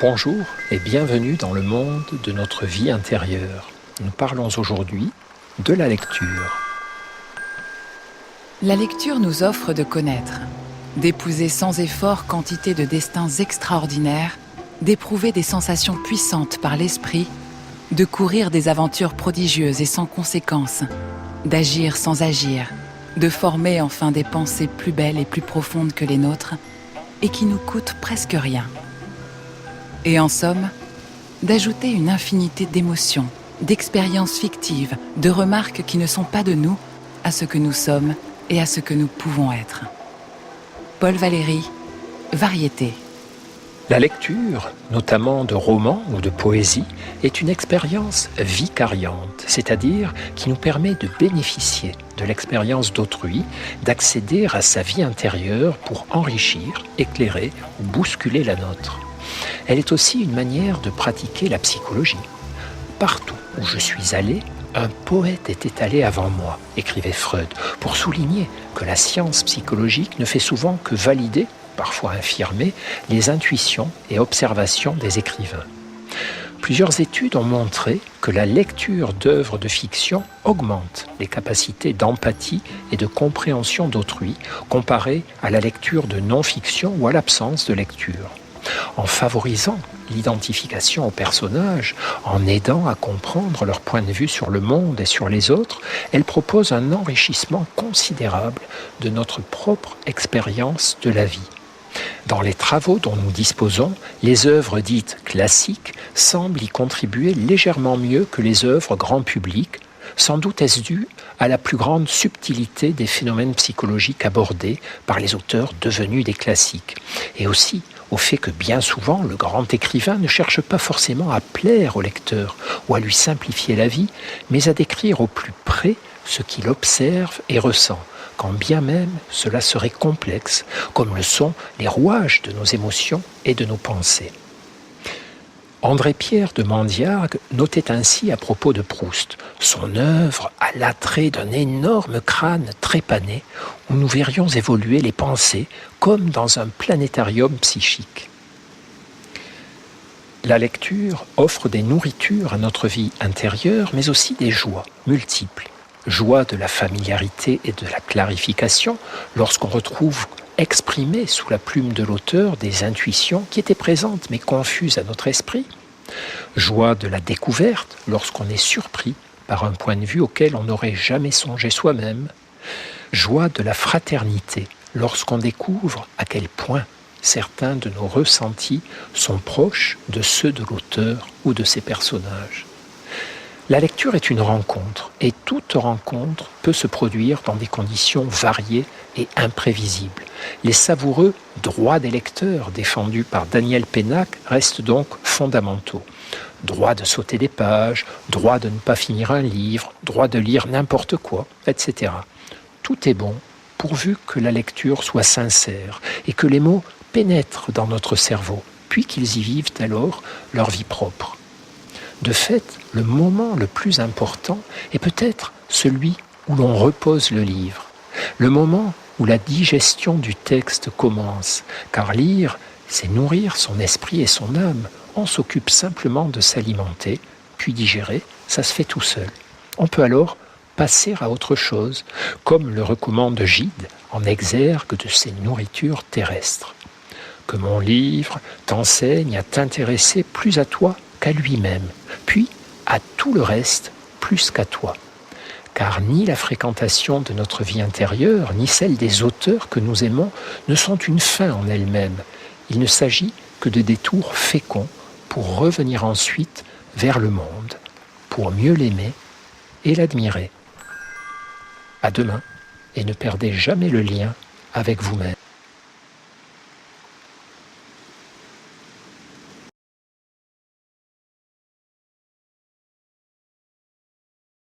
Bonjour et bienvenue dans le monde de notre vie intérieure. Nous parlons aujourd'hui de la lecture. La lecture nous offre de connaître, d'épouser sans effort quantité de destins extraordinaires, d'éprouver des sensations puissantes par l'esprit, de courir des aventures prodigieuses et sans conséquences, d'agir sans agir, de former enfin des pensées plus belles et plus profondes que les nôtres et qui nous coûtent presque rien. Et en somme, d'ajouter une infinité d'émotions, d'expériences fictives, de remarques qui ne sont pas de nous à ce que nous sommes et à ce que nous pouvons être. Paul Valéry, Variété. La lecture, notamment de romans ou de poésie, est une expérience vicariante, c'est-à-dire qui nous permet de bénéficier de l'expérience d'autrui, d'accéder à sa vie intérieure pour enrichir, éclairer ou bousculer la nôtre. Elle est aussi une manière de pratiquer la psychologie. Partout où je suis allé, un poète était allé avant moi, écrivait Freud, pour souligner que la science psychologique ne fait souvent que valider, parfois infirmer, les intuitions et observations des écrivains. Plusieurs études ont montré que la lecture d'œuvres de fiction augmente les capacités d'empathie et de compréhension d'autrui comparées à la lecture de non-fiction ou à l'absence de lecture. En favorisant l'identification aux personnages, en aidant à comprendre leur point de vue sur le monde et sur les autres, elle propose un enrichissement considérable de notre propre expérience de la vie. Dans les travaux dont nous disposons, les œuvres dites classiques semblent y contribuer légèrement mieux que les œuvres grand public. Sans doute est-ce dû à la plus grande subtilité des phénomènes psychologiques abordés par les auteurs devenus des classiques, et aussi au fait que bien souvent le grand écrivain ne cherche pas forcément à plaire au lecteur ou à lui simplifier la vie, mais à décrire au plus près ce qu'il observe et ressent, quand bien même cela serait complexe, comme le sont les rouages de nos émotions et de nos pensées. André-Pierre de Mandiargue notait ainsi à propos de Proust « Son œuvre a l'attrait d'un énorme crâne trépané où nous verrions évoluer les pensées comme dans un planétarium psychique. » La lecture offre des nourritures à notre vie intérieure, mais aussi des joies multiples. Joie de la familiarité et de la clarification, lorsqu'on retrouve exprimées sous la plume de l'auteur des intuitions qui étaient présentes mais confuses à notre esprit. Joie de la découverte, lorsqu'on est surpris par un point de vue auquel on n'aurait jamais songé soi-même. Joie de la fraternité, lorsqu'on découvre à quel point certains de nos ressentis sont proches de ceux de l'auteur ou de ses personnages. La lecture est une rencontre, et toute rencontre peut se produire dans des conditions variées et imprévisibles. Les savoureux droits des lecteurs défendus par Daniel Pénac restent donc fondamentaux. Droit de sauter des pages, droit de ne pas finir un livre, droit de lire n'importe quoi, etc. Tout est bon pourvu que la lecture soit sincère et que les mots pénètrent dans notre cerveau, puis qu'ils y vivent alors leur vie propre. De fait, le moment le plus important est peut-être celui où l'on repose le livre, le moment où la digestion du texte commence, car lire, c'est nourrir son esprit et son âme. On s'occupe simplement de s'alimenter, puis digérer, ça se fait tout seul. On peut alors passer à autre chose, comme le recommande Gide en exergue de ses nourritures terrestres. Que mon livre t'enseigne à t'intéresser plus à toi qu'à lui-même, puis à tout le reste plus qu'à toi. Car ni la fréquentation de notre vie intérieure, ni celle des auteurs que nous aimons ne sont une fin en elles-mêmes. Il ne s'agit que de détours féconds pour revenir ensuite vers le monde, pour mieux l'aimer et l'admirer. À demain, et ne perdez jamais le lien avec vous-même.